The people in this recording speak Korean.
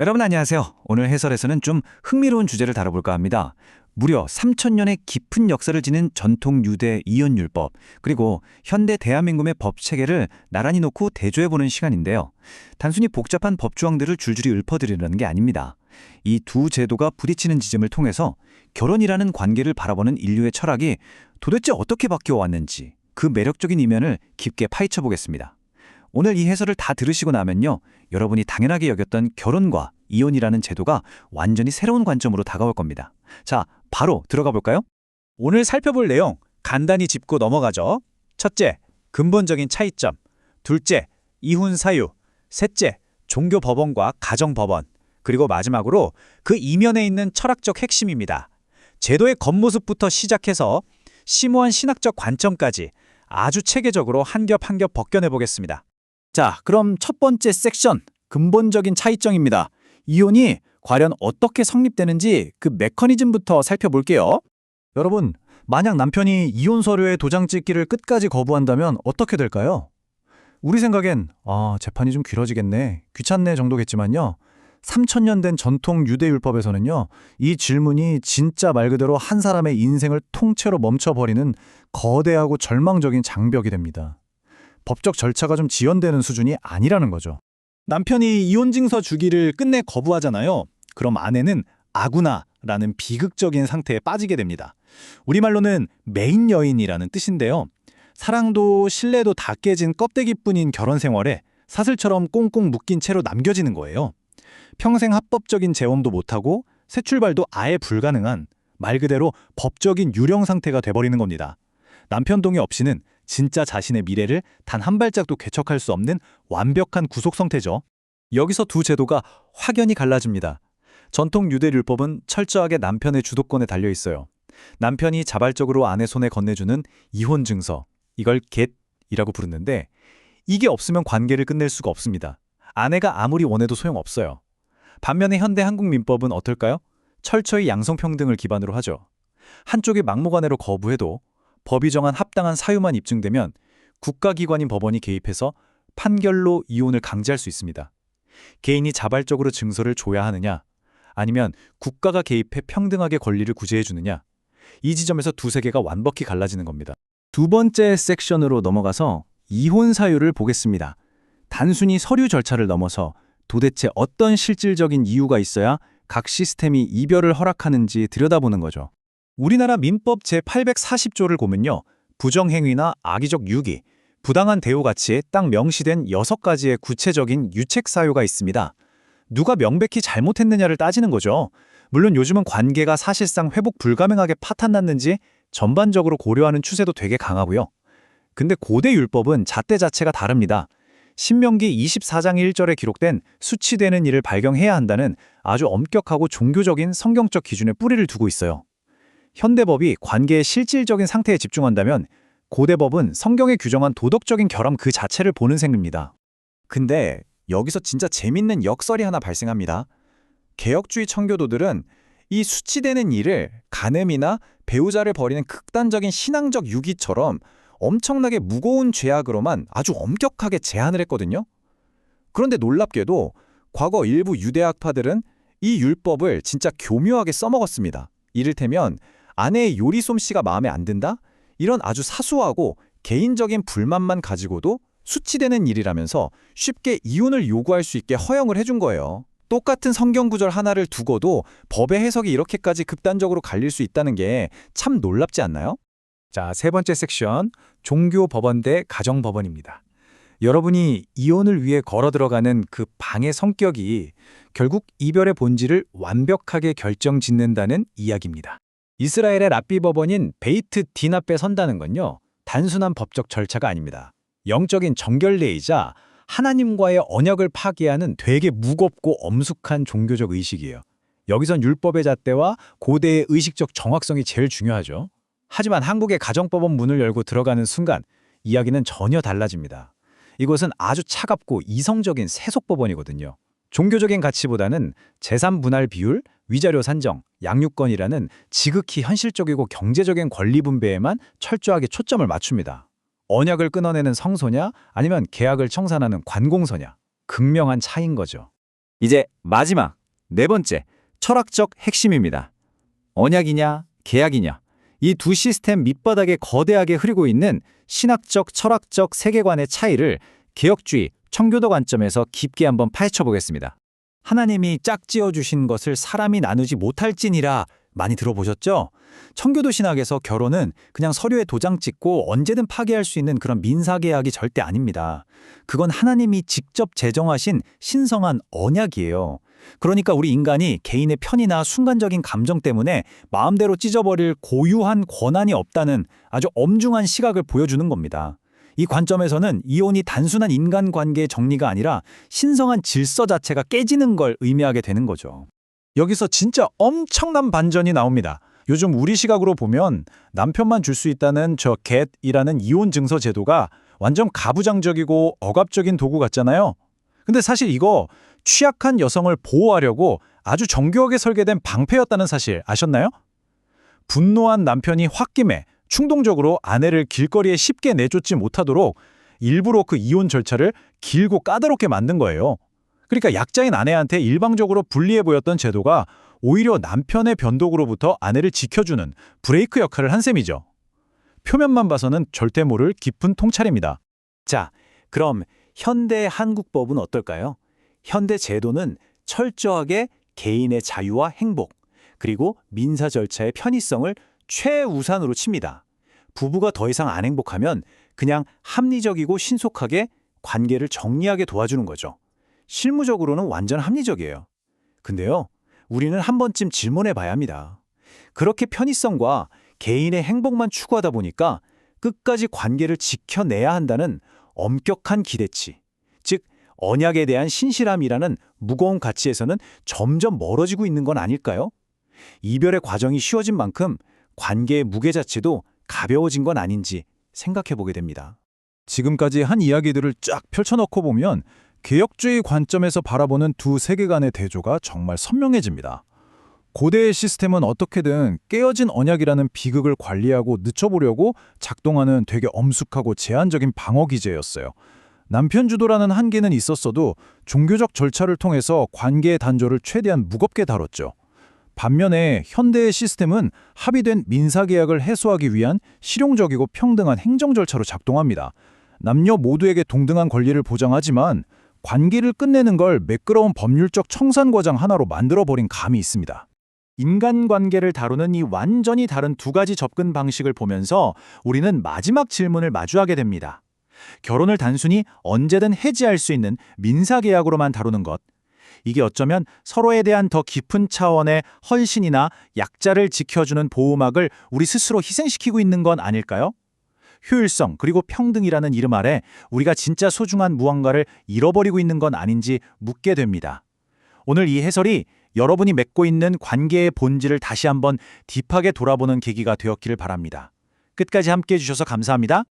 여러분 안녕하세요. 오늘 해설에서는 좀 흥미로운 주제를 다뤄볼까 합니다. 무려 3,000년의 깊은 역사를 지닌 전통 유대 이혼율법, 그리고 현대 대한민국의 법 체계를 나란히 놓고 대조해보는 시간인데요. 단순히 복잡한 법 조항들을 줄줄이 읊어드리려는 게 아닙니다. 이 두 제도가 부딪히는 지점을 통해서 결혼이라는 관계를 바라보는 인류의 철학이 도대체 어떻게 바뀌어 왔는지 그 매력적인 이면을 깊게 파헤쳐 보겠습니다. 오늘 이 해설을 다 들으시고 나면요, 여러분이 당연하게 여겼던 결혼과 이혼이라는 제도가 완전히 새로운 관점으로 다가올 겁니다. 자, 바로 들어가 볼까요? 오늘 살펴볼 내용 간단히 짚고 넘어가죠. 첫째, 근본적인 차이점. 둘째, 이혼 사유. 셋째, 종교 법원과 가정 법원. 그리고 마지막으로 그 이면에 있는 철학적 핵심입니다. 제도의 겉모습부터 시작해서 심오한 신학적 관점까지 아주 체계적으로 한 겹 한 겹 벗겨내 보겠습니다. 자, 그럼 첫 번째 섹션, 근본적인 차이점입니다. 이혼이 과연 어떻게 성립되는지 그 메커니즘부터 살펴볼게요. 여러분, 만약 남편이 이혼 서류에 도장 찍기를 끝까지 거부한다면 어떻게 될까요? 우리 생각엔 재판이 좀 길어지겠네, 귀찮네 정도겠지만요. 3,000년 된 전통 유대율법에서는요, 이 질문이 진짜 말 그대로 한 사람의 인생을 통째로 멈춰버리는 거대하고 절망적인 장벽이 됩니다. 법적 절차가 좀 지연되는 수준이 아니라는 거죠. 남편이 이혼 증서 주기를 끝내 거부하잖아요. 그럼 아내는 아구나라는 비극적인 상태에 빠지게 됩니다. 우리말로는 메인 여인이라는 뜻인데요. 사랑도 신뢰도 다 깨진 껍데기뿐인 결혼 생활에 사슬처럼 꽁꽁 묶인 채로 남겨지는 거예요. 평생 합법적인 재혼도 못하고 새 출발도 아예 불가능한 말 그대로 법적인 유령 상태가 돼버리는 겁니다. 남편 동의 없이는 진짜 자신의 미래를 단 한 발짝도 개척할 수 없는 완벽한 구속 상태죠. 여기서 두 제도가 확연히 갈라집니다. 전통 유대율법은 철저하게 남편의 주도권에 달려 있어요. 남편이 자발적으로 아내 손에 건네주는 이혼 증서, 이걸 get이라고 부르는데, 이게 없으면 관계를 끝낼 수가 없습니다. 아내가 아무리 원해도 소용없어요. 반면에 현대 한국 민법은 어떨까요? 철저히 양성평등을 기반으로 하죠. 한쪽이 막무가내로 거부해도 법이 정한 합당한 사유만 입증되면 국가기관인 법원이 개입해서 판결로 이혼을 강제할 수 있습니다. 개인이 자발적으로 증서를 줘야 하느냐, 아니면 국가가 개입해 평등하게 권리를 구제해 주느냐, 이 지점에서 두 세계가 완벽히 갈라지는 겁니다. 두 번째 섹션으로 넘어가서 이혼 사유를 보겠습니다. 단순히 서류 절차를 넘어서 도대체 어떤 실질적인 이유가 있어야 각 시스템이 이별을 허락하는지 들여다보는 거죠. 우리나라 민법 제840조를 보면요. 부정행위나 악의적 유기, 부당한 대우 가치에 딱 명시된 6가지의 구체적인 유책 사유가 있습니다. 누가 명백히 잘못했느냐를 따지는 거죠. 물론 요즘은 관계가 사실상 회복 불가능하게 파탄났는지 전반적으로 고려하는 추세도 되게 강하고요. 근데 고대 율법은 잣대 자체가 다릅니다. 신명기 24장 1절에 기록된 수치되는 일을 발경해야 한다는 아주 엄격하고 종교적인 성경적 기준에 뿌리를 두고 있어요. 현대법이 관계의 실질적인 상태에 집중한다면 고대법은 성경에 규정한 도덕적인 결함 그 자체를 보는 셈입니다. 근데 여기서 진짜 재밌는 역설이 하나 발생합니다. 개혁주의 청교도들은 이 수치되는 일을 간음이나 배우자를 버리는 극단적인 신앙적 유기처럼 엄청나게 무거운 죄악으로만 아주 엄격하게 제한을 했거든요. 그런데 놀랍게도 과거 일부 유대학파들은 이 율법을 진짜 교묘하게 써먹었습니다. 이를테면 아내의 요리 솜씨가 마음에 안 든다? 이런 아주 사소하고 개인적인 불만만 가지고도 수치되는 일이라면서 쉽게 이혼을 요구할 수 있게 허용을 해준 거예요. 똑같은 성경 구절 하나를 두고도 법의 해석이 이렇게까지 극단적으로 갈릴 수 있다는 게 참 놀랍지 않나요? 자, 세 번째 섹션, 종교 법원 대 가정 법원입니다. 여러분이 이혼을 위해 걸어 들어가는 그 방의 성격이 결국 이별의 본질을 완벽하게 결정짓는다는 이야기입니다. 이스라엘의 랍비 법원인 베이트 딘 앞에 선다는 건요. 단순한 법적 절차가 아닙니다. 영적인 정결례이자 하나님과의 언약을 파기하는 되게 무겁고 엄숙한 종교적 의식이에요. 여기선 율법의 잣대와 고대의 의식적 정확성이 제일 중요하죠. 하지만 한국의 가정법원 문을 열고 들어가는 순간 이야기는 전혀 달라집니다. 이곳은 아주 차갑고 이성적인 세속법원이거든요. 종교적인 가치보다는 재산 분할 비율, 위자료 산정, 양육권이라는 지극히 현실적이고 경제적인 권리 분배에만 철저하게 초점을 맞춥니다. 언약을 끊어내는 성소냐 아니면 계약을 청산하는 관공서냐, 극명한 차이인 거죠. 이제 마지막, 네 번째, 철학적 핵심입니다. 언약이냐, 계약이냐. 이 두 시스템 밑바닥에 거대하게 흐르고 있는 신학적, 철학적 세계관의 차이를 개혁주의, 청교도 관점에서 깊게 한번 파헤쳐 보겠습니다. 하나님이 짝지어 주신 것을 사람이 나누지 못할지니라 많이 들어보셨죠? 청교도 신학에서 결혼은 그냥 서류에 도장 찍고 언제든 파기할 수 있는 그런 민사계약이 절대 아닙니다. 그건 하나님이 직접 제정하신 신성한 언약이에요. 그러니까 우리 인간이 개인의 편이나 순간적인 감정 때문에 마음대로 찢어버릴 고유한 권한이 없다는 아주 엄중한 시각을 보여주는 겁니다. 이 관점에서는 이혼이 단순한 인간관계의 정리가 아니라 신성한 질서 자체가 깨지는 걸 의미하게 되는 거죠. 여기서 진짜 엄청난 반전이 나옵니다. 요즘 우리 시각으로 보면 남편만 줄 수 있다는 저 get이라는 이혼 증서 제도가 완전 가부장적이고 억압적인 도구 같잖아요. 근데 사실 이거 취약한 여성을 보호하려고 아주 정교하게 설계된 방패였다는 사실 아셨나요? 분노한 남편이 홧김에 충동적으로 아내를 길거리에 쉽게 내쫓지 못하도록 일부러 그 이혼 절차를 길고 까다롭게 만든 거예요. 그러니까 약자인 아내한테 일방적으로 불리해 보였던 제도가 오히려 남편의 변덕으로부터 아내를 지켜주는 브레이크 역할을 한 셈이죠. 표면만 봐서는 절대 모를 깊은 통찰입니다. 자, 그럼 현대 한국법은 어떨까요? 현대 제도는 철저하게 개인의 자유와 행복, 그리고 민사 절차의 편의성을 최우선으로 칩니다. 부부가 더 이상 안 행복하면 그냥 합리적이고 신속하게 관계를 정리하게 도와주는 거죠. 실무적으로는 완전 합리적이에요. 근데요, 우리는 한 번쯤 질문해 봐야 합니다. 그렇게 편의성과 개인의 행복만 추구하다 보니까 끝까지 관계를 지켜내야 한다는 엄격한 기대치, 즉 언약에 대한 신실함이라는 무거운 가치에서는 점점 멀어지고 있는 건 아닐까요? 이별의 과정이 쉬워진 만큼 관계의 무게 자체도 가벼워진 건 아닌지 생각해 보게 됩니다. 지금까지 한 이야기들을 쫙 펼쳐놓고 보면 개혁주의 관점에서 바라보는 두 세계관의 대조가 정말 선명해집니다. 고대의 시스템은 어떻게든 깨어진 언약이라는 비극을 관리하고 늦춰보려고 작동하는 되게 엄숙하고 제한적인 방어 기제였어요. 남편 주도라는 한계는 있었어도 종교적 절차를 통해서 관계의 단조를 최대한 무겁게 다뤘죠. 반면에 현대의 시스템은 합의된 민사계약을 해소하기 위한 실용적이고 평등한 행정 절차로 작동합니다. 남녀 모두에게 동등한 권리를 보장하지만 관계를 끝내는 걸 매끄러운 법률적 청산과정 하나로 만들어버린 감이 있습니다. 인간관계를 다루는 이 완전히 다른 두 가지 접근 방식을 보면서 우리는 마지막 질문을 마주하게 됩니다. 결혼을 단순히 언제든 해지할 수 있는 민사계약으로만 다루는 것. 이게 어쩌면 서로에 대한 더 깊은 차원의 헌신이나 약자를 지켜주는 보호막을 우리 스스로 희생시키고 있는 건 아닐까요? 효율성 그리고 평등이라는 이름 아래 우리가 진짜 소중한 무언가를 잃어버리고 있는 건 아닌지 묻게 됩니다. 오늘 이 해설이 여러분이 맺고 있는 관계의 본질을 다시 한번 딥하게 돌아보는 계기가 되었기를 바랍니다. 끝까지 함께해 주셔서 감사합니다.